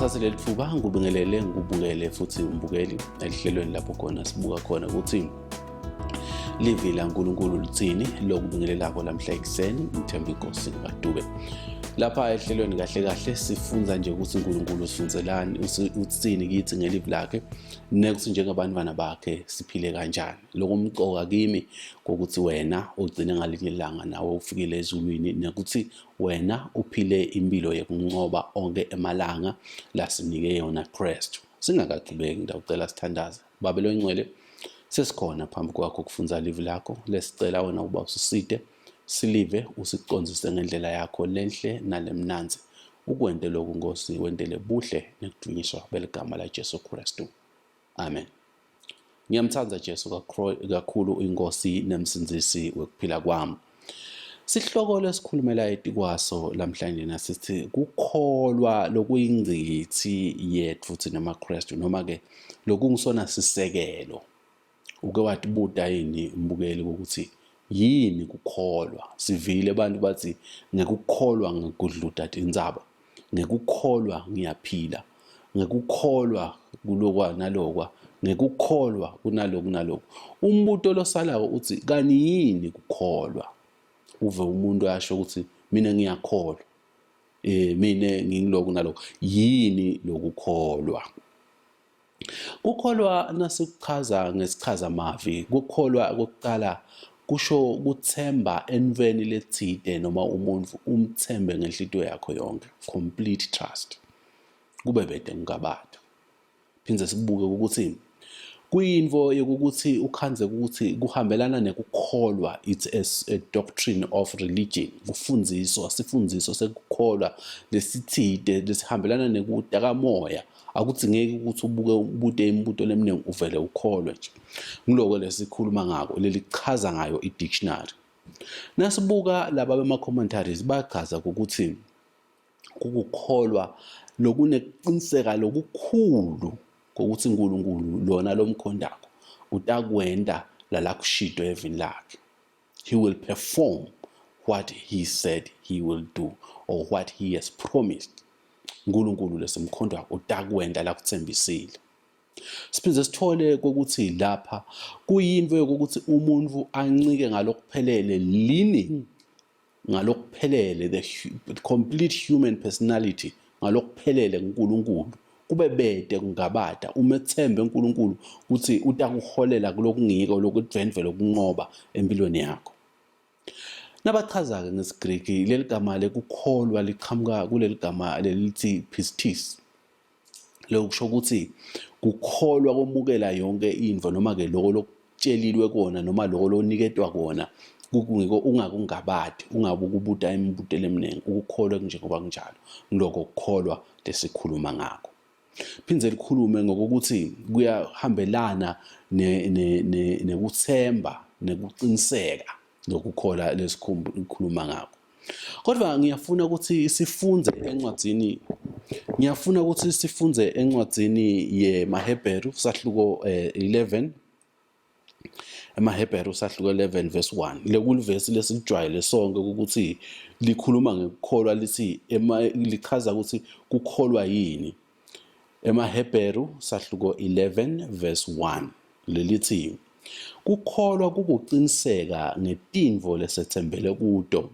Ngithathe leli thuba ngikubungele futhi umbukeli elihlelweni lapho khona sibuka khona ukuthi livi la uNkulunkulu lithini lokubingelelako lamhla ekuseni. Ngithemba inkosi kaDube lapha ehlelweni kahle sifunza nje ukuthi uNkulunkulu usifunzelani uthini kithi ngelivi lakhe nekuthi njengabantwana bakhe siphile kanjani. Lokumqoka kimi ukuthi wena ugcine ngalinye ilanga nawe ufikile ezulwini nekuthi wena uphile impilo yokunqoba onke emalanga lasinike yona Kristu. Singakagcibeki ngicela sithandaze. Baba lo ngcwele sesikhona phambi kwakho kufunza livi lakho lesicela wena uba usiside silive usiqonzise ngendlela yakho lenhle nalemnanzi ukwente lokhu Nkosi wendele buhle nekudunyiswa beligama la Jesu Kristu. Amen. Ngiyamthanda Jesu kakhulu inkosi nemsinzisi wekuphila kwami. Sihloko lesikhulumela etikwaso lamhlanje nasithi kukholwa lokuyingcithi yethu futhi noma Kristu noma ke lokungisona sisekelo. Uke watibuta yini umbukeli ukuthi yini kukholwa? Sivile abantu bathi ngekukholwa ngikudluda indzaba, ngekukholwa ngiyaphila, ngekukholwa kulokwa nalokwa, ngekukholwa kunaloku. Umbuto losalayo uthi kani yini kukholwa? Uve umuntu asho ukuthi mina ngiyakholwa, mina ngiloko naloko. Yini lokukholwa? Kukholwa nasikuchaza ngesichaza mavi. Kukholwa kokuqala kusho ukuthemba enveni lethide noma umuntu umthembe ngenhlitiyo yakho yonke, complete trust. Kube bede ngikabata. Phindze sibuke ukuthi kuyinvo yokuthi ukhanze ukuthi kuhambelana nekukholwa. It's a doctrine of religion. Sifundziso sekukholwa lesithide lesihambelana nekudaka moya. Akudzingeki ukuthi ubute imibuto leminingi uvele ukholwe nje. Ngiloko lesikhuluma ngako lelichaza ngayo i-dictionary. Nasibuka laba bema-commentaries bachaza ukuthi kukukholwa lokuneqiniseka lokukhulu kokuthi uNkulunkulu lona lomkhondako utakwenda lalakushito evini lakhe. He will perform what he said he will do or what he has promised. uNkulunkulu lesimkhondwa utakwenda la kuthembisile. Siphinde sithole ukuthi lapha kuyinto yokuthi umuntu ancike ngalokuphelele leaning ngalokuphelele the complete human personality ngalokuphelele uNkulunkulu. Kube bede kungabada umethembe uNkulunkulu ukuthi utakuholela kulokungiko lokudvendve lokunqoba empilweni yakho. Nabachaza ke ngesiGreek leli gama lekukholwa liqhamuka kuleli gama lelithi pistis. Lokusho ukuthi kukholwa komukela yonke info noma ke lokho lokutshelilwe kona noma lokho loniketwa kona kungiko ungakungabadi ungabukubuta imibuto leminingi ukukholwa njengoba kunjalo. Ngiloko kukholwa lesikhuluma ngako. Phindze likhulume ngokuthi kuyahambelana nekuthemba nekuqiniseka lokukholwa lesikhuluma ngako. Kodwa ngiyafuna ukuthi sifunze encwadzini yeMahebheru sahluko 11. EmaHebheru sahluko 11 verse 1. Lekulivesi lesijwayele sonke ukuthi likhuluma ngekukholwa lithi lichaza ukuthi kukholwa yini. EmaHebheru sahluko 11 verse 1 lelithi kukholwa kukuqiniseka ngetinvo lesethembele kuto,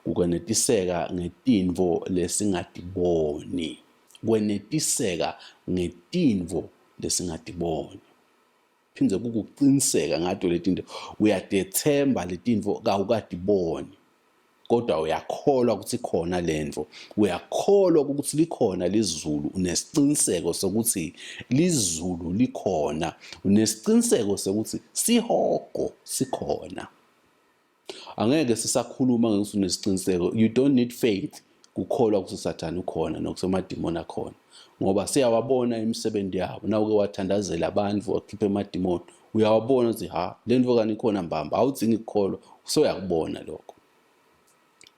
ukwenetiseka ngetinvo lesingatiboni. Kwenetiseka ngetinvo lesingatiboni. Phindze kukuqiniseka ngato letinto uyadethemba letinvo kawukatiboni. Kodwa uyakholwa ukuthi khona lento. Uyakholwa ukuthi likhona lizulu, unesiqiniseko sokuthi lizulu likhona, unesiqiniseko sokuthi sihogo sikhona. Angeke sisakhuluma ngokuthi unesiqiniseko. You don't need faith kukholwa ukuthi uSathane ukhona nokusemadimoni akhona. Ngoba siyawabona imisebenzi yabo. Nawuke wathandazela abantu wakhipha emadimoni, uyawabona ukuthi lento kani ikhona mbamba. Awudzingi ukukholwa, usuyakubona lokho.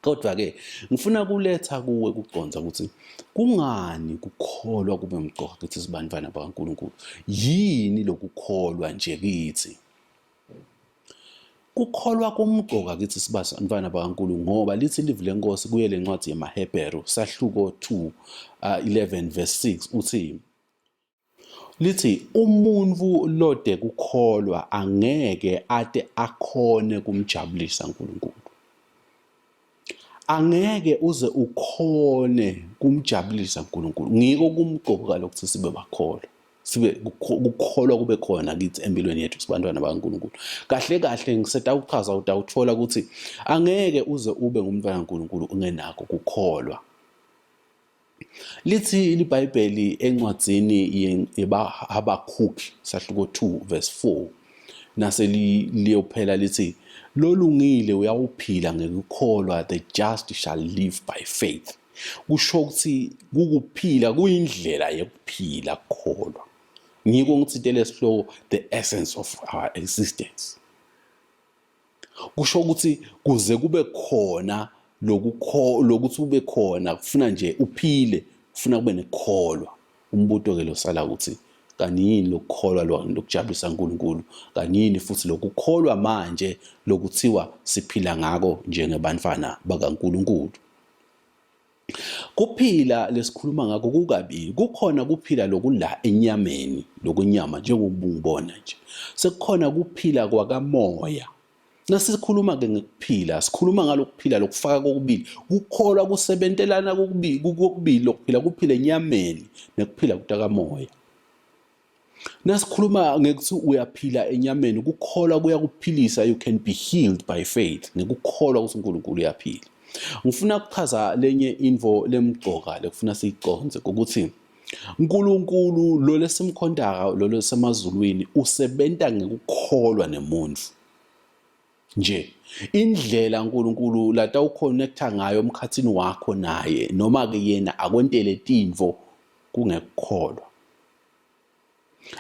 Kodwa ke ngifuna kuletha kuwe kuconza ukuthi kungani kukholwa kube mqoka kithi sibantwana bakaNkulunkulu. Yini lokukholwa nje kithi? Kukholwa kumgqoka kithi sibantwana bakaNkulunkulu ngoba lithi ilizwi lenkosi kuye lencwadi yamaHebheru sahluko 2 11 verse 6 uthi lithi umuntu lode kukholwa angeke ade akhone kumjabulisa uNkulunkulu. Angeke uze ukhone kumjabulisa uNkulunkulu. Ngiko kumgqoka lokuthi sibe bakholwa. Sibe ukukholwa kube khona kithi empilweni yethu sibantwana bakaNkulunkulu. Kahle kahle ngiseta ukuchaza utawuthola ukuthi angeke uze ube ngumntwana kaNkulunkulu ungenakho kukholwa. Lithi iBhayibheli encwadzini yeHabakhuki sahluko 2 verse 4 nase liyophela lithi lolungile uyawuphila ngekukholwa, the just shall live by faith. Kusho ukuthi ukuphila kuyindlela yokuphila kukholwa. Ngiko ngithi lesihloko the essence of our existence. Kusho ukuthi kuze kube khona lokuthi ube khona kufuna nje uphile, kufuna kube nekholwa. Umbuto ke losala ukuthi kanini lokukholwa lokujabulisa uNkulunkulu, kanini futhi lokukholwa manje lokuthiwa siphila ngako njengebantwana bakaNkulunkulu. Kuphila lesikhuluma ngako kukabili. Kukhona kuphila lokula enyameni, lokunyama njengobungibona nje. Sekukhona kuphila kwakamoya. Nasikhuluma ke ngekuphila, sikhuluma ngalokuphila lokufaka kokubili. Kukholwa kusebentelana kokubili lokuphila kuphila enyameni nekuphila kutakamoya. Nasikhuluma ngekuthi uyaphila enyameni, kukholwa kuyakuphilisa, you can be healed by faith. Ngikukholwa ukuthi uNkulunkulu uyaphila. Ngifuna ukuchaza lenye info lemgqoka lekufuna siyiconze ukuthi uNkulunkulu lo lesimkhondaka lo lesemazulwini usebenta ngekukholwa nemuntu. Nje indlela uNkulunkulu lata uconnecta ngayo emkhathini wakho naye noma ke yena akwentele tinvo kungekukholwa.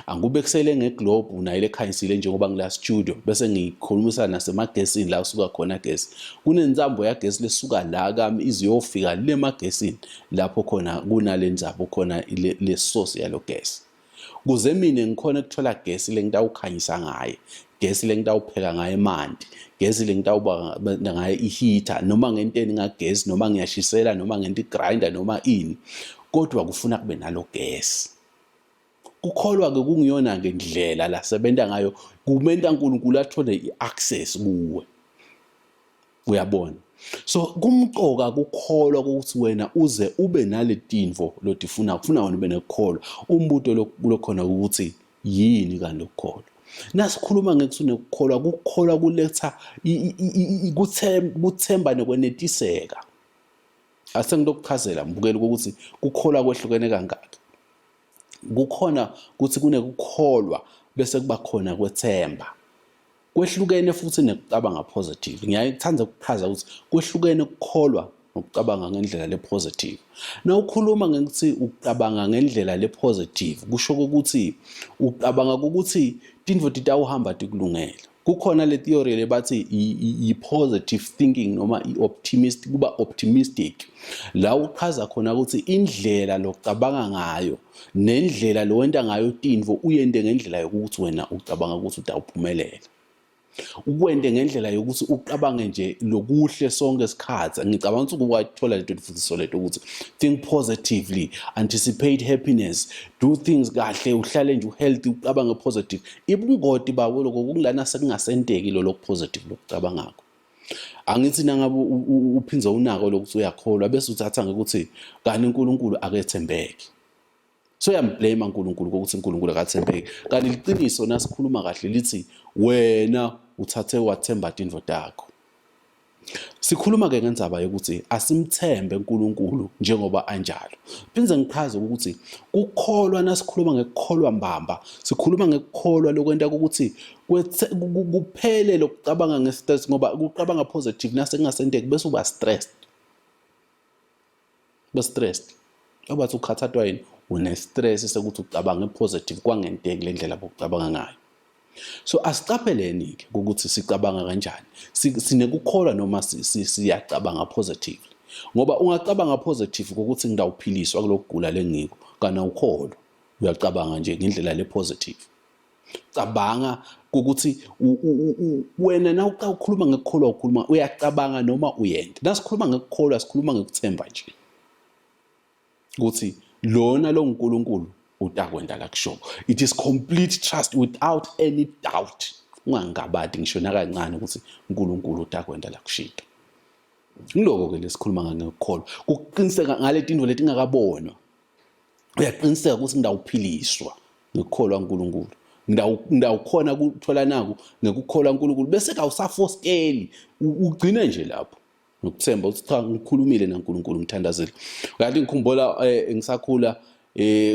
Angube kusele ngeglobe nayo lekhanyisile njengoba ngila studio bese ngikhulumisa nasemagesini la usuka khona gesi. Kunenzambo yagesi lesuka la kami iziyofika le magesini lapho khona kunalenzabo khona le source yalo gesi. Kuze mina ngikhona ukuthola gesi lengitawukhanyisa ngaye, gesi lengitawupheka ngaye emanti, gesi lengitawuba ngaye iheater noma ngenteni ngagesi noma ngiyashisela noma ngento igrinder noma ini. Kodwa kufuna kube nalo gesi. Kukholwa ke kungiyona ngendlela la sebenta ngayo kumenta uNkulunkulu athole iaccess kuwe. Uyabona? So kumqoka kukholwa ukuthi wena uze ube naletinvo lodifuna wena ube nekukholwa. Umbuto lokhona ukuthi yini kanti ukukholwa. Nasikhuluma ngekuthi nekukholwa, kukholwa kuletha kuthemba nekwenetiseka. Asengilokuchazela mbukela ukuthi kukholwa kwehlukene kangaka. Kukhona ukuthi kunekukholwa bese kuba khona kwethemba. Kwehlukene futhi nekucabanga positive. Ngiyayithanda ukuchaza ukuthi kwehlukene ukukholwa nokucabanga ngendlela le positive. Na ukhuluma ngekuthi ucabanga ngendlela le positive kusho ukuthi ucabanga ukuthi tinvo titawuhamba tikulungela. Kukhona le theory lebathi i-positive thinking noma i-optimistic, kuba optimistic. La uchaza khona ukuthi indlela lokucabanga ngayo nendlela lowenta ngayo tinvo uyende ngendlela yokuthi wena ucabanga ukuthi utawuphumelela. Ukwende ngendlela yokuthi ucabange nje lokuhle sonke isikhathi. Ngicabanga ukuthi ukwathola leto mfundisi leto ukuthi think positively, anticipate happiness, do things kahle, uhlale nje uhealthy, ucabange positive. Ibungoti bawo lokho kungilana sekungasenteki lo positive lokucabangako. Angithi nangabe uphinza unako lokuthi uyakholwa bese uthatha ngekuthi kanti uNkulunkulu akethembeki. So yamblame uNkulunkulu ukuthi uNkulunkulu akathembeki. Kanti liqiniso nasikhuluma kahle lithi wena uthathe wathemba tinvo takho. Sikhuluma ke ngendzaba yokuthi asimthembe uNkulunkulu njengoba anjalo. Phinze ngichaze ukuthi kukholwa nasikhuluma ngekukholwa mbamba, sikhuluma ngekukholwa lokwenta ukuthi kuphele lokucabanga ngestress ngoba ukucabanga positive nase kungasenteki bese uba stressed. Stressed. Obathi ukhathathwa yini? Une stress sekuthi ucabanga positive kwangenteki lendlela bokucabanga ngayo. So asiqapheleni ke ukuthi sicabanga kanjani. Sinekukholwa noma siyacabanga positive. Ngoba ungacabanga positive ukuthi ngidawuphiliswa kulokugula lengiko kana ukholwa. Uyacabanga nje ngendlela le positive. Cabanga ukuthi wena na ukhuluma ngekukholwa ukhuluma uyacabanga noma uyenta. Nasikhuluma ngekukholwa sikhuluma ngekuthemba nje ukuthi lona lo uNkulunkulu utakwenda la kusho. It is complete trust without any doubt. Ungangabadi ngisho nakancane ukuthi uNkulunkulu utakwenda la kushito. Ngiloko ke lesikhuluma ngekukholwa. Kuqiniseka ngale tinto letingakabonwa. Uyaqiniseka ukuthi ngidawuphiliswa ngekukholwa uNkulunkulu. Ngidawukhona ukuthola naku ngekukholwa uNkulunkulu bese kawusafosteli ugcine nje lapho. Ngokuthemba ukuthi cha ngikhulumile naNkulunkulu ngithandazile. Kanti ngikhumbula ngisakhula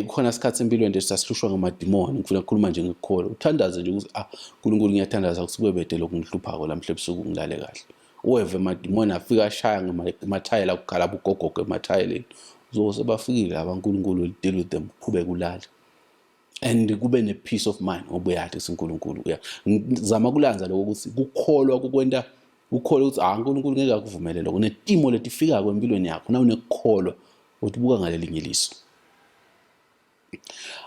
khona isikhathi empilweni nje sasihlushwa ngamadimoni ngifuna ukukhuluma nje ngekukholwa. Uthandaze nje ukuthi uNkulunkulu ngiyathandaza ukuthi kube bede lokhu ngihluphako lamhla ebusuku ngilale kahle. Uweve amadimoni afika ashaya ngemathayela ukukhala bugogogo emathayeleni. Uzose bafikile abankulunkulu deal with them qhubeka ulala. And kube ne peace of mind ngoba uyathi siNkulunkulu ngizama kulanza lokho ukuthi kukholwa kukwenta ukholwa ukuthi uNkulunkulu ngeke akuvumele lokho netimo letifika kwempilweni yakho na unekukholwa ubuka ngalelinye liso.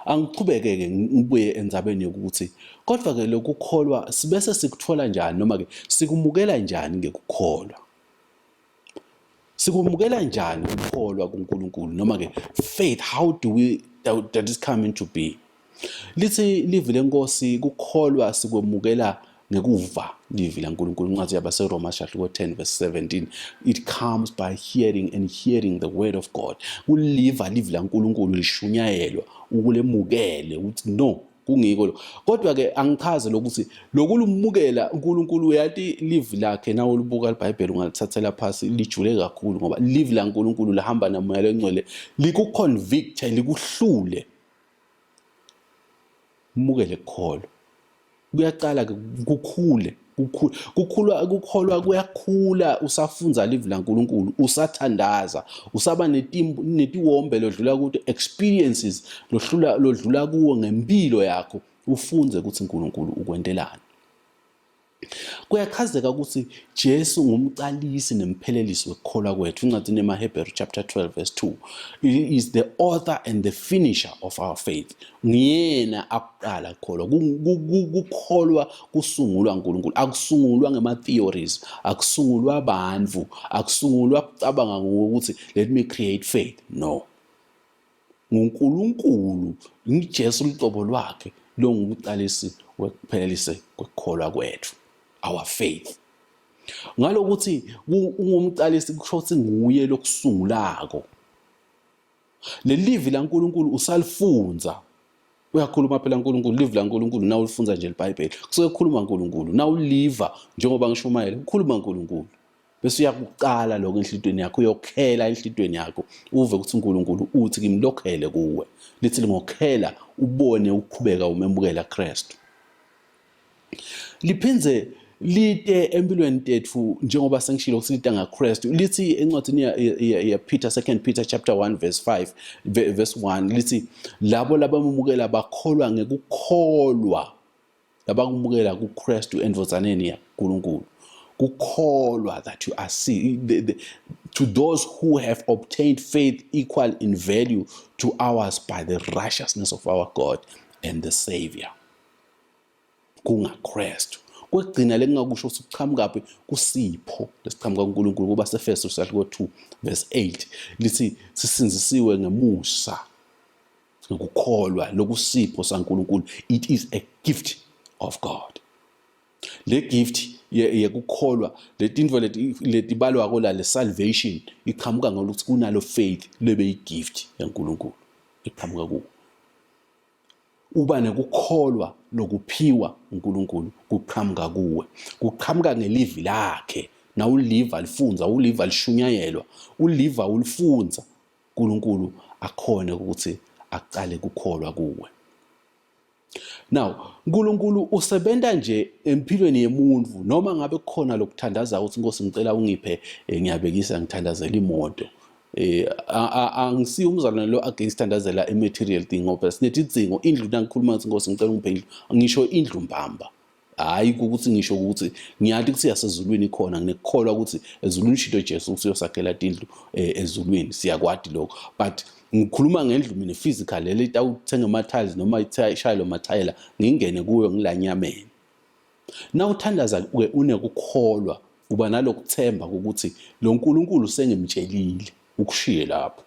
Angiqhubeke-ke ngibuye endzabeni yokuthi kodwa ke lokukholwa sibese sikuthola njani noma ke sikumukela njani ngekukholwa. Sikumukela njani ukukholwa kuNkulunkulu noma ke faith, how do we that is coming to be? Lithi livi lenkosi kukholwa sikwemukela ngekuva livi laNkulunkulu. Incwadi yabaseRoma chapter 10 verse 17. It comes by hearing and hearing the word of God. Uliva livi laNkulunkulu lishunyayelwa ukulemukele ukuthi no kungiko lo. Kodwa ke angichaze lokuthi lokulumukela uNkulunkulu uyathi livi lakhe nawo libuka iBhayibheli ungalithathela phasi lijule kakhulu ngoba livi laNkulunkulu lahamba namoya lengcwele likuconvict likuhlule. Umukele kukholo kuyaqala kukhule kukholwa kuyakhula usafunza livi laNkulunkulu usathandaza usaba netiwombe lodlula kuthi experiences lodlula kuwo ngempilo yakho ufunze ukuthi uNkulunkulu ukwentelana. Kuyachazeka ukuthi Jesu ngumqalisi nemphelelisi wekukholwa kwethu. Incwadi yemaHebrew chapter 12 verse 2. He is the author and the finisher of our faith. Ngiyena aqala kukholwa. Kukholwa kusungulwa uNkulunkulu. Akusungulwa ngema-theories, akusungulwa abantu, akusungulwa kucabanga ngokuthi let me create faith. No. nguNkulunkulu ngiJesu liqobo lwakhe lo ngumqalisi wekuphelelise kwekukholwa kwethu, our faith. Ngalokuthi ungumqalisi kusho ukuthi nguye lokusungulako. Lelivi laNkulunkulu usalifunza. Uyakhuluma phela uNkulunkulu, livi laNkulunkulu nawe ulifunza nje iBhayibheli. Kusuke kukhuluma uNkulunkulu, nawe uliva njengoba ngishumayela, ukhuluma uNkulunkulu. Bese uyakuqala lokho enhlitweni yakho, uyokhela enhlitweni yakho, uve ukuthi uNkulunkulu uthi kimlokhele kuwe. Lithi lingokhela ubone uqhubeka umemukela Kristu. Liphinze lite empilweni tethu njengoba sengishilo usilita ngaKristu. Lithi encwadini ya Peter, 2 Peter chapter 1 verse 5 verse 1 lithi labo labamukela bakholwa ngekukholwa labakumukela kuKristu endvozaneni yaNkulunkulu. Kukholwa that you are to those who have obtained faith equal in value to ours by the righteousness of our God and the Savior. KungaKristu. Kwegcina lengakusho ukuthi uqhamukaphi kusipho lesiqhamuka kuNkulunkulu kuba seFesu chapter 2 verse 8 lithi sisinzisiwe ngemusa ngokukholwa lokusipho saNkulunkulu. It is a gift of God. Le gift yekukholwa letindvo letibalwa kola le salvation iqhamuka ngokuthi kunalo faith lebe igift yaNkulunkulu iqhamuka kuwo. Uba nekukholwa lokuphiwa uNkulunkulu kuqhamuka kuwe, kuqhamuka ngelivi lakhe. Na uliva lifunza, uliva lishunyayelwa, uliva ulifunza uNkulunkulu akhone ukuthi aqale kukholwa kuwe. Now uNkulunkulu usebenta nje empilweni yemuntu noma ngabe kukhona lokuthandaza ukuthi Nkosi ngicela ungiphe ngiyabekisa ngithandazela imoto. Angisiyo umzalwane lo against thandazela material thing ngoba sinetidzingo indlu nangikhuluma ukuthi Nkosi ngicela ungiphe indlu ngisho indlu mbamba. Hayi ukuthi ngisho ukuthi ngiyathi ukuthi yasezulwini ikhona nginekukholwa ukuthi ezulwini shito Jesu ukuthi uyosakhela indlu ezulwini siyakwadi lokho, but ngikhuluma ngendlu mina physical le itawuthenga ama tiles noma ishayelo mathayela ngingene kuyo ngilanyameni. Na uthandaza ke unekukholwa uba nalokuthemba ukuthi lo nkulunkulu sengimtshelile ukushiye lapho.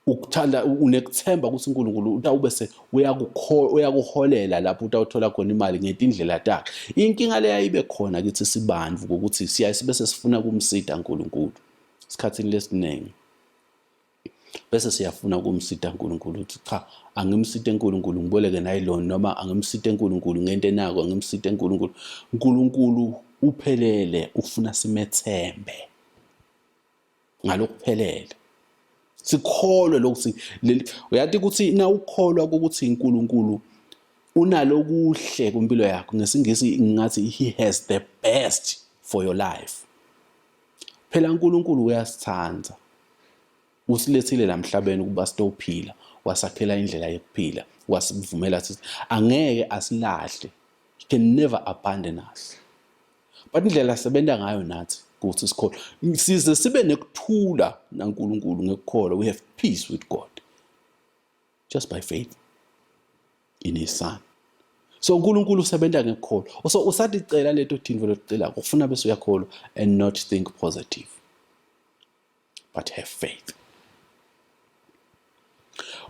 Ukuthanda unekuthemba ukuthi uNkulunkulu utawubese uyakuholela lapho utawuthola khona imali ngetindlela takhe. Inkinga leya ibe khona kithi sibandvu ukuthi bese sifuna kumsida uNkulunkulu isikhathini lesiningi. Bese siyafuna kumsida uNkulunkulu ukuthi cha angimside uNkulunkulu ngiboleke nayi loan noma angimside uNkulunkulu ngento enako angimside uNkulunkulu. uNkulunkulu uphelele ufuna simethembe ngalokuphelele. Sikholwe lokuthi uyathi ukuthi na ukholwa ukuthi uNkulunkulu unalokuhle kumpilo yakho ngesingisi ngathi he has the best for your life. Phela uNkulunkulu uyasithanda. Usilethile la emhlabeni ukuba sitophila, wasakhela indlela yokuphila, wasivumela sithi angeke asilahle. He can never abandon us. But indlela sebenda ngayo nathi ukuthi sikholwe size sibe nekuthula naNkulunkulu ngekukholwa. We have peace with God just by faith in his son. So uNkulunkulu usebenza ngekukholwa. So usathi cela leto thini velocela ufuna bese uyakholwa and not think positive but have faith.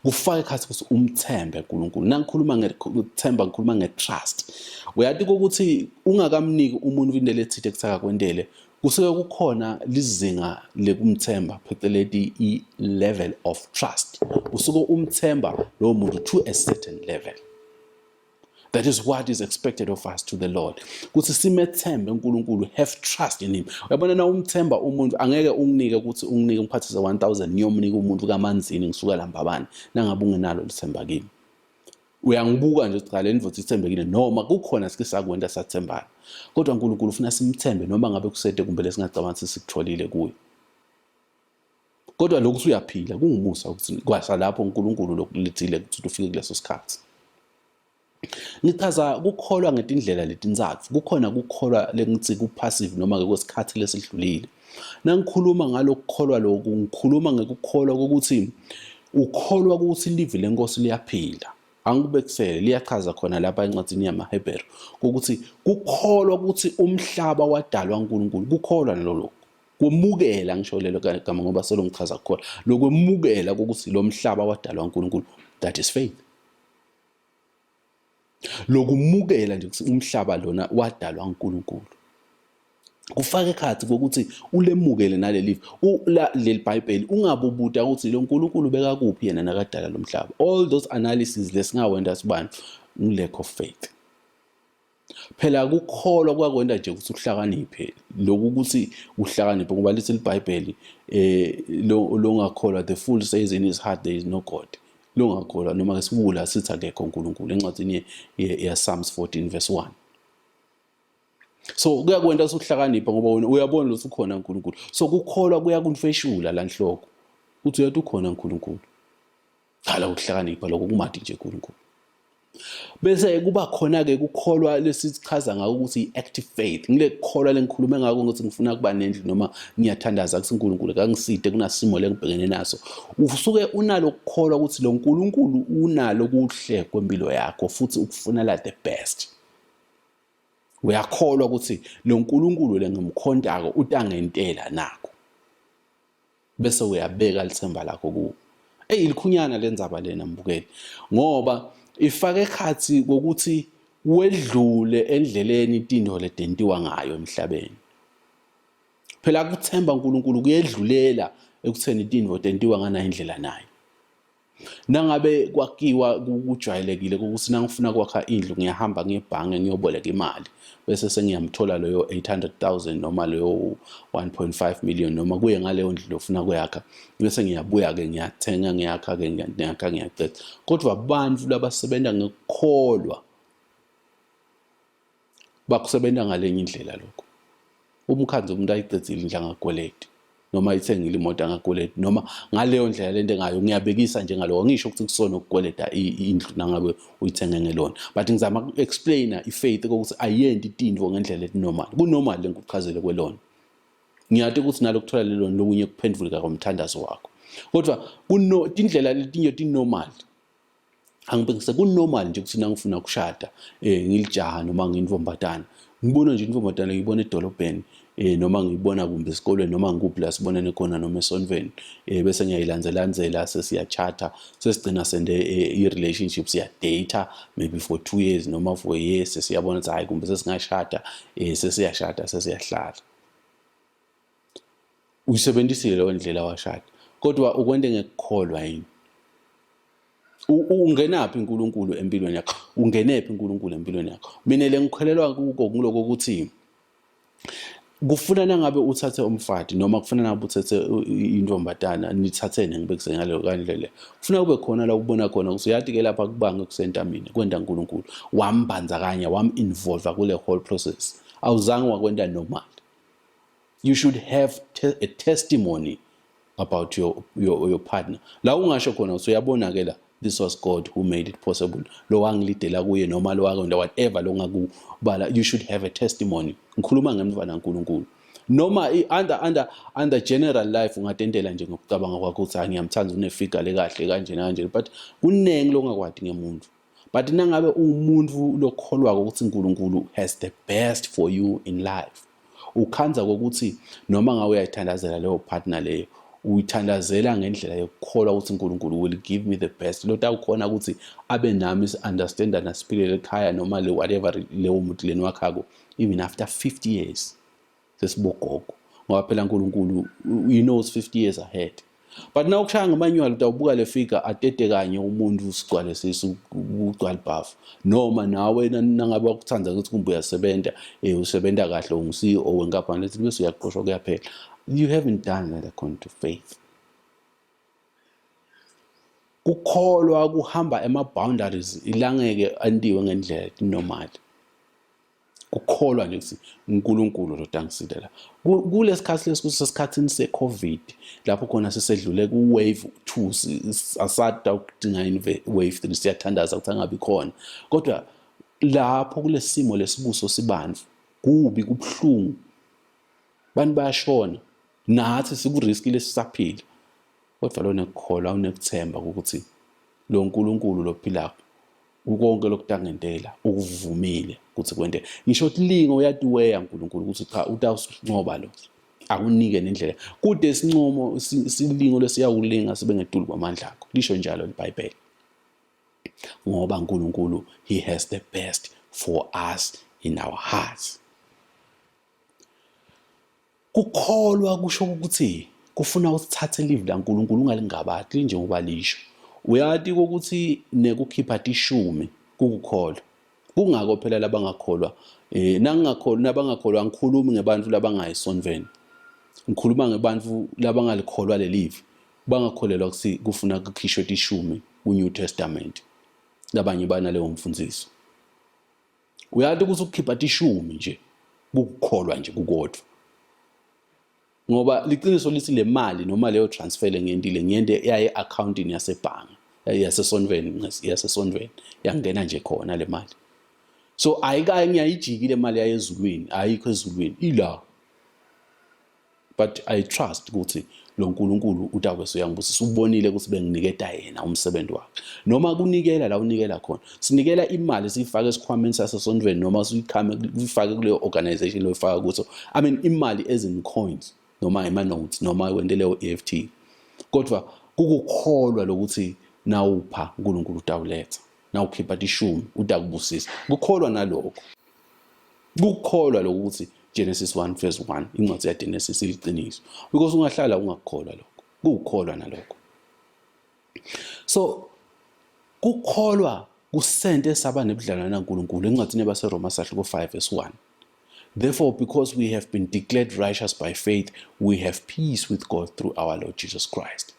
Kufake khathi ukuthi umthembe uNkulunkulu. Nangikhuluma ngekuthemba ngikhuluma ngetrust. Uyathi ukuthi ungakamniki umuntu into lethithe ekuthaka kwendele kusuke kukhona lizinga lekumthemba phecelezi i-level of trust. Usuke umthemba lo muntu to a certain level. That is what is expected of us to the Lord. Kuthi simethembe uNkulunkulu, have trust in him. Uyabona na umthemba umuntu angeke unginike ukuthi unginike umphathise 1000 niyomnika umuntu kaManzini ngisuka lambabani nangabe ungenalo lithemba kimi. Uyangibuka nje cha le ndvodza ithembekile noma kukhona sike sakwenda sathembana. Kodwa uNkulunkulu ufuna simthembe noma ngabe kusede kumbe lesingacabanga ukuthi sikutholile kuye. Kodwa lokhu uyaphila kungumusa ukuthi kwasa lapho uNkulunkulu lokulithile ukuthi ufike kuleso sikhathi. Ngichaza kukholwa ngetindlela letinzathu. Kukhona kukholwa lengithi kupassive noma ngekwesikhathi lesidlulile. Nangikhuluma ngalokukholwa lokhu ngikhuluma ngekukholwa ukuthi ukholwa ukuthi livi lenkosi liyaphila. Angikubekisele liyachaza khona lapha encwadini yamaHebheru ukuthi kukholwa ukuthi umhlaba wadalwa uNkulunkulu. Kukholwa nalokho. Kumukela ngisho lelo gama ngoba solo ngichaza kukholwa. Lokwemukela ukuthi lo mhlaba wadalwa uNkulunkulu, that is faith. Lokumukela nje ukuthi umhlaba lona wadalwa uNkulunkulu. Kufake khathi ukuthi ulemukele naleli leli Bible ungabubuda ukuthi lo uNkulunkulu beka kuphi yena nakadala lo mhlaba. All those analysis lesingawenda sibani lack of faith. Phela kukholwa kwakwenda nje ukuthi uhlakaniphe lokhu ukuthi uhlakaniphe ngoba lithi iBhayibheli lo ngakholwa the fool says in his heart there is no God. Lo ngakholwa noma ke sibula sithi akekho uNkulunkulu encwadini ya Psalms 14 verse 1. So kuyakwenda usuhlakanipha ngoba wena uyabona lo ukhona uNkulunkulu. So kukholwa kuyakunfeshula la enhloko. Uthi uyathi ukhona uNkulunkulu. Hala ukuhlakanipha lokho kumathi nje uNkulunkulu. Bese kuba khona ke kukholwa lesichaza ngako ukuthi i-active faith. Ngile kukholwa lengikhulume ngako ukuthi ngifuna kuba nendlu noma ngiyathandaza ukuthi uNkulunkulu kangiside kunasimo lengibhekene naso. Usuke unalo ukukholwa ukuthi lo uNkulunkulu unalo kuhle kwempilo yakho futhi ukufunela the best. Uyakholwa ukuthi lo uNkulunkulu lengimkhondako utangentela nako. Bese uyabeka lithemba lakho kuwo. Ilikhunyana lenzaba lena mbukeli ngoba ifake khathi kokuthi wedlule endleleni itinto ledentiwa ngayo emhlabeni. Phela ukuthemba uNkulunkulu kuyedlulela ekutheni itinto dentiwa ngana indlela nayo. Nangabe kwakiwa kujwayelekile ukuthi nangifuna kwakha indlu ngiyahamba ngebhange ngiyoboleka imali bese sengiyamthola loyo 800,000 noma loyo 1.5 million noma kuye ngaleyo ndlu ofuna kuyakha bese ngiyabuya ke ngiyathenga ngiyakha ke ngiyaqeda. Kodwa abantu labasebenza ngekukholwa bakusebenza ngalenye indlela lokho. Umkhandlo umuntu ayiqedile indlu angakweleti noma ithengile imoto angakweleti noma ngaleyo ndlela lento engayo ngiyabekisa nje ngaloko ngisho ukuthi kusona ukukweleta indlu nangabe uyithenge ngelona but ngizama uku-explaina ifaith ukuthi ayendi itinto ngendlela enormal kunormal lenkuchazele kwelona ngiyathi ukuthi nalo kuthola lelona lokunye kuphenduleka komthandazo wakho kodwa indlela letinye tinormal angibhekise kunormal nje ukuthi ngifuna ukushada ngilijaha noma ngiyintombatana ngibona nje intombatana ngiyibona edolobheni noma ngiyibona kumbe esikolweni noma ngikuphi la sibonene khona noma esonveni bese ngiyayilandzelandzela sesiyachata sesigcina sende i-relationship siyadata maybe for 2 years noma for a year sesiyabona ukuthi hayi kumbe sesingashada sesiyashada sesiyahlala uyisebenzisile leyo ndlela washada kodwa ukwente ngekukholwa yini ungenaphi uNkulunkulu empilweni yakho ungenephi uNkulunkulu empilweni yakho mina lengikholelwa kuko ngiloko ukuthi kufunana ngabe uthathe umfati noma kufunana ngabe uthathe intombatana nithathene ngibekise ngaleyo kandlela kufuna kube khona la ubona khona ukuthi yathi ke lapha kubange kusentamini kwenda uNkulunkulu wambandzakanya involve kule whole process awuzange wakwenda normal you should have a testimony about your partner la ungasho khona usuyabona ke la this was God who made it possible lo wangilidela kuye noma lo wakwenda whatever lo ngakubala you should have a testimony ngikhuluma ngemvana uNkulunkulu noma under general life ungatendela nje ngokucabanga kwakho ukuthi ngiyamthanda unefigure lekahle kanje kanje but kunengi lo ngakwadi ngemuntu but nangabe umuntu lokholwa ukuthi uNkulunkulu has the best for you in life ukhanza ukuthi noma ngawe uyayithandazela leyo partner leyo uyithandazela ngendlela yokukholwa ukuthi uNkulunkulu will give me the best lo tawukhona ukuthi abe nami understand and aspire ekhaya noma le whatever leyo muntu leni wakhako even after 50 years sesibogogo ngoba phela uNkulunkulu he knows 50 years ahead but now kushaya ngamanyuwalo utawubuka le figure atete kanye umuntu usigcwale sesu ugcwala bafu noma nawe nangabe wakuthanza ukuthi kumbe uyasebenza usebenza kahle ungu-CEO wenkampani lethi bese uyaqoshwa kuyaphela you haven't done that according to faith kukholwa kuhamba ema-boundaries ilangeke andiwe ngendlela normal kukholwa nje ukuthi uNkulunkulu lo tangisile la kulesikhathi lesikhathini se-COVID lapho khona sesedlule ku-wave 2 asada ukudinga wave 3 siyathandaza ukuthi angabi khona kodwa lapho kulesimo lesibuso sibanzi kubi kubhlungu bantu bayashona nathi sikuriski lesisaphila kodwa lo nekukholwa unekuthemba ukuthi lo uNkulunkulu lophilako ukonke lokutangentela ukuvumile ukuthi kwente ngisho ukuthi lingo uyatiweya uNkulunkulu ukuthi cha utawusinqoba lo akunike nendlela kude sincomo silingo lesiyawulinga sibe ngedulu kwamandla akho lisho njalo iBhayibheli ngoba uNkulunkulu he has the best for us in our hearts kukholwa kusho ukuthi kufuna usithathe live la uNkulunkulu ungalingabathi njengoba lisho uyati ukuthi nekukhipha tishumi kukukholwa kungako phela labangakholwa nangingakholwa nabangakholwa ngikhulumi ngebantu labangayisonveni ngikhuluma ngebantu labangalikholwa lelive bangakholelwa ukuthi kufuna kukhishwe tishumi kuNew Testament labanye bana leyo mfundiso uyati ukuthi ukukhipha tishumi nje kukukholwa nje kukodwa ngoba liqiniso lithi le mali noma leyo transfer ngiyendile ngiyende yaye accountini yasebhangi yasesonveni yangena nje khona le mali so ayikaye ngiyayijikile imali yayezulwini ayikho ezulwini ila but I trust ukuthi lo uNkulunkulu utabe soyangibusisa ubonile ukuthi benginiketa yena umsebenzi wakhe noma kunikela la unikela khona sinikela imali siyifaka esikhwameni sasesonveni noma siyifake kuleyo organization lo ifaka kuso I mean imali as in coins noma ima-notes noma wendeleyo EFT kodwa kukukholwa lokuthi nawupha uNkulunkulu utawuletha nawukhipha tishumi utakubusisa kukholwa nalokho kukholwa lokuthi Genesis 1:1 incwadi ya Genesis iliqiniso because ungahlala ungakholwa lokho kukholwa nalokho so kukholwa kusente saba nebudlelwano naNkulunkulu encwadini yabaseRoma 5:1 Therefore, because we have been declared righteous by faith, we have peace with God through our Lord Jesus Christ.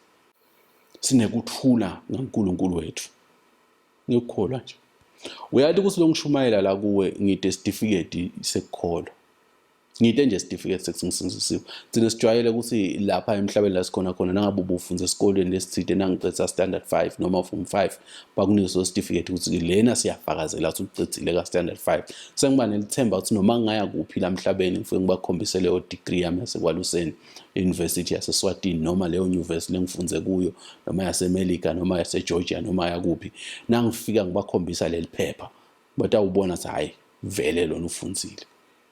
Sinekuthula ngaNkulunkulu wethu. Ngikholwa nje. Uyathi ukuthi lo ngishumayela la kuwe ngide certificate sekukholwa. ngiyite nje certificate sekungisindisiwe. Thina sijwayele ukuthi lapha emhlabeni la sikhona khona nangabe ubufunza esikoleni lesithide nangicetha standard 5 noma form 5 bakunika so certificate ukuthi lena siyafakazela ukuthi ucedzile ka standard 5. Sengiba nelithemba ukuthi noma ngaya kuphi la emhlabeni ngifike ngibakhombise leyo degree yami yasekwaluseni University yaseSwatini noma leyo university lengifunze kuyo noma yaseMelika noma yaseGeorgia noma yakuphi, nangifika ngibakhombisa leli phepha bathi awubona ukuthi hayi vele lona ufundzile.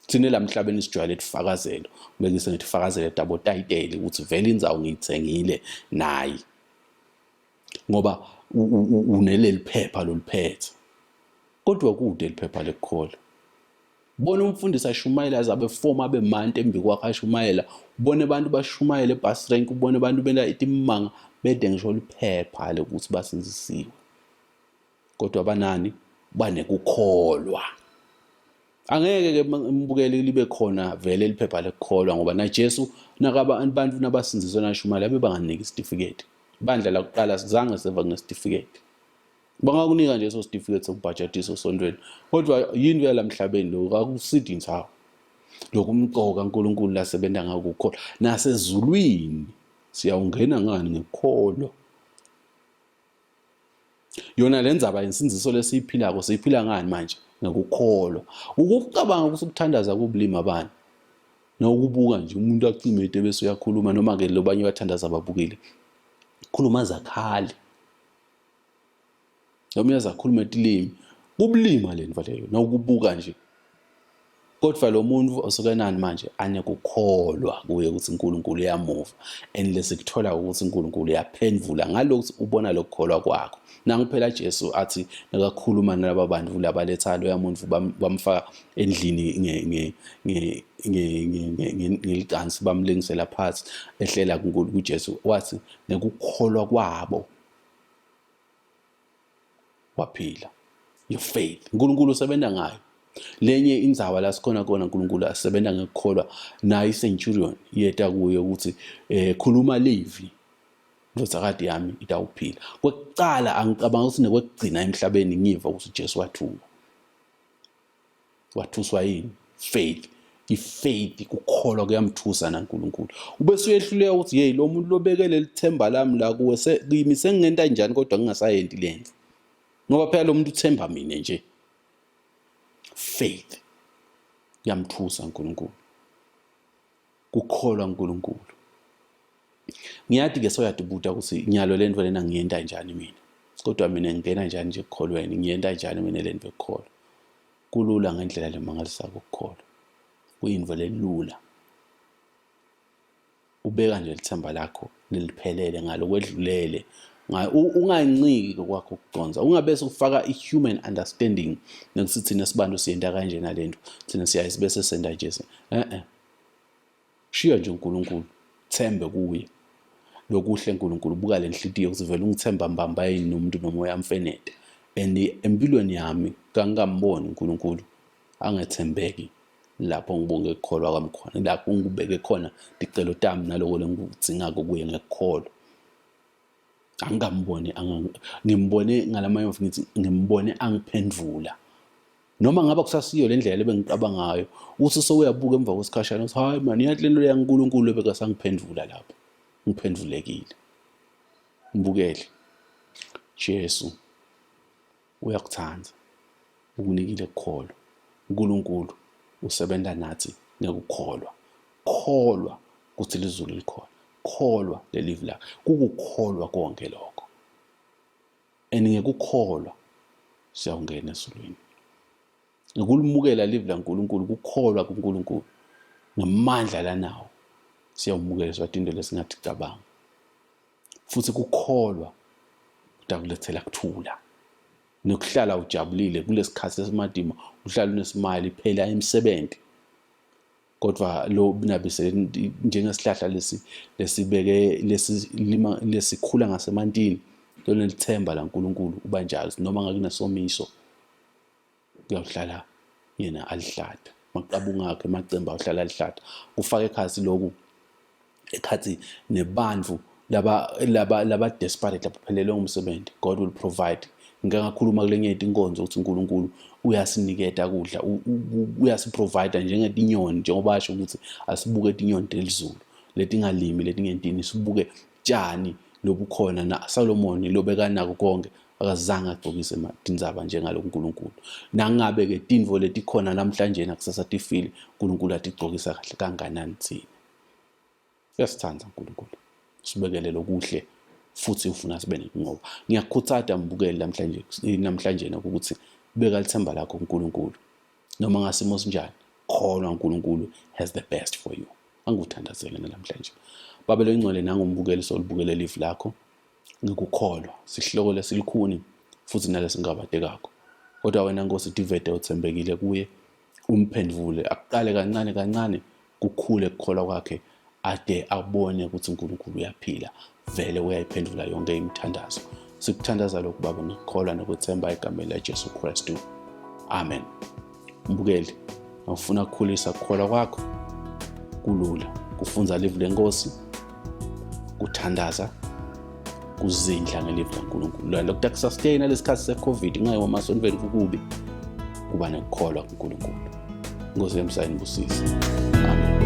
Thina la emhlabeni sijwayele ifakazelo, ngeke ngithi fakazele double title ukuthi vele indzawo ngiyithengile nayi ngoba uneleli phepha loliphethe. Kodwa kude liphepha lekukholwa. Bona umfundisi ashumayela azabe form abe mante embi kwakhe ashumayela, ubone abantu bashumayela ebus rank, ubone abantu bela itimanga bede ngisho liphepha lokuthi basinzisiwe. Kodwa banani banekukholwa. Angeke ke mbukele libe khona vele liphepha lekukholwa ngoba na Jesu nakaba abantu nabasinziswa nashumayela bebanganika certificate. Ibandla la kuqala sizange seva kune certificate. Bangakunika nje so certificate sokubhajatisa esontweni. Kodwa yini vela emhlabeni lo akusithi nsawo. Lokhu umqoka kaNkulunkulu la sebenza ngakukholwa. Nasezulwini siyawungena ngani ngekholwa. Yona lendzaba insinziso lesiyiphilako siyiphila ngani manje ngekukholwa. Ukucabanga ukuthi ukuthandaza kubulima abani. Nokubuka nje umuntu acimete bese uyakhuluma noma ke lobanye bathandaza ababukile. Khuluma zakhali. Noma yazakhuluma etilimi kubulima lento leyo nokubuka nje. Kodwa lo muntu osuke nani manje anekukholwa kuye ukuthi uNkulunkulu uyamuva endlese kuthola ukuthi uNkulunkulu uyaphendvula ngalokho ubona lokukholwa kwakho. Nangiphela Jesu athi nakakhuluma nalabo bantu labaletha lo yamuntu bamfaka endlini ngelicansi bamlengisela phansi ehlela kuJesu wathi nekukholwa kwabo waphila. Your faith uNkulunkulu usebenza ngayo. Lenye indzawo la sikhona khona uNkulunkulu asebenza ngekukholwa nayi centurion yeta kuye ukuthi khuluma Levi ndozakade yami itawuphila. Kwekucala angicabanga ukuthi nekwekugcina emhlabeni ngiva ukuthi Jesu wathuswa yini faith. Ifaith kukholwa kuyamthusa naNkulunkulu. Ubese uyehluleka ukuthi hey lo muntu lobekele lithemba lami la kuwe kimi sengenta njani kodwa ngingasayenti lento. Ngoba phela lo muntu uthemba mina nje. Faith yamthusa uNkulunkulu. Kukholwa uNkulunkulu. Ngiyathi ke soyadibuta ukuthi nyalo lento lena ngiyenda njani mina. Kodwa mina ngingena njani nje ekukholweni, ngiyenda njani mina lento bekukholwa. Kulula ngendlela lemangalisa ukukholwa. Kuyinto lelula. Ubeka nje lithemba lakho liliphelele ngalo kwedlulele. Unganciki kwakho ukuconza. Ungabese ufaka ihuman understanding nokuthi thina sibantu siyenda kanje nalento. Thina siyayisibese senda nje. Shiya nje uNkulunkulu. Thembe kuye. Lokuhle uNkulunkulu buka lenhlitiyo ukuthi vele ungithemba mbamba yini nomuntu nomoya amfenede. Empilweni yami kangamboni uNkulunkulu angethembeki lapho ngibonge ukukholwa kwami khona. Lapho ngibeke khona icelo tami naloko lengikudzingako kuye ngekukholwa. Angamboni ngimbone ngalamayo ngithi ngimbone angiphendvula. Noma ngaba kusasiyo lendlela lebengicabanga ngayo uthi so uyabuka emva kwesikhashana uthi hayi man iyathi lento yaNkulunkulu ebekasangiphendvula lapho. Ngiphendvulekile. Mbukele. Jesu uyakuthanda. Ukunikile ukukholwa. uNkulunkulu usebenza nathi ngekukholwa. Kholwa ukuthi lizulu likhona. Kholwa lelive la. Kukukholwa konke lokho. Ngekukholwa siyawungena ezulwini. Ngokulumukela live la uNkulunkulu kukholwa kuNkulunkulu. Ngamandla lanawo siyawumukela eSwatini lesingathi cabanga. Futhi kukholwa kudakulethela kuthula. Nokuhlala ujabulile kulesikhathi sesimadima, uhlala unesimali phela emsebenzi. Kodwa lo binabise njengesihlahla lesibeke lesikhula ngasemantini, lona lithemba laNkulunkulu uba njalo noma ngakunesomiso uyawuhlala yena alihlada. Maqabunga akhe emacemba uhlala alihlada. Ufaka ekhasi lokhu ekhathi nebandvu laba desperate laphelele umsebenzi. God will provide ngike ngakhuluma kulenye inkonzo ukuthi uNkulunkulu uyasiniketa kudla, uyasiprovide njengetinyoni, njengoba asho ukuthi asibuke tinyoni delizulu letingalimi letingentini, sibuke tshani lobukhona. Na Solomon lobeka nako konke akazange agcokise tindzaba njengalo uNkulunkulu. Nangabe ke tintfo letikhona namhlanje nakusasa tifile, uNkulunkulu atigcokisa kahle kanganani thina. Siyasithanda uNkulunkulu, sibekele lokuhle futhi ufuna sibe nekunqoba. Ngiyakukhuthaza mbukeli namhlanje ukuthi beka lithemba lakho kuNkulunkulu. Noma ngasimo sinjani, kholwa uNkulunkulu has the best for you. Angikuthandazele namhlanje. Babelo ingcwele nangombukeli solibukele live lakho. Ngikukholwa sihloko lesilikhuni futhi nalesingabadekakho. Kodwa wena Nkosi divede uthembekile kuye, umphendvule aqale kancane kancane kukhule ukukholwa kwakhe ade abone ukuthi uNkulunkulu uyaphila, vele uyayiphendula yonke imithandazo. Sikuthandaza lokhu Baba, ngikholwa nokuthemba egameni laJesu Kristu. Amen. Mbukeli, ngifuna ukukhulisa ukukholwa kwakho kulula. Kufunza live leNkosi, kuthandaza, kuzindla ngelive laNkulunkulu. Lokhu takusustain lesikhathi seCovid ngayo emasonweni kukubi kuba nekukholwa kuNkulunkulu. Nkosi yemsayini busisi. Amen.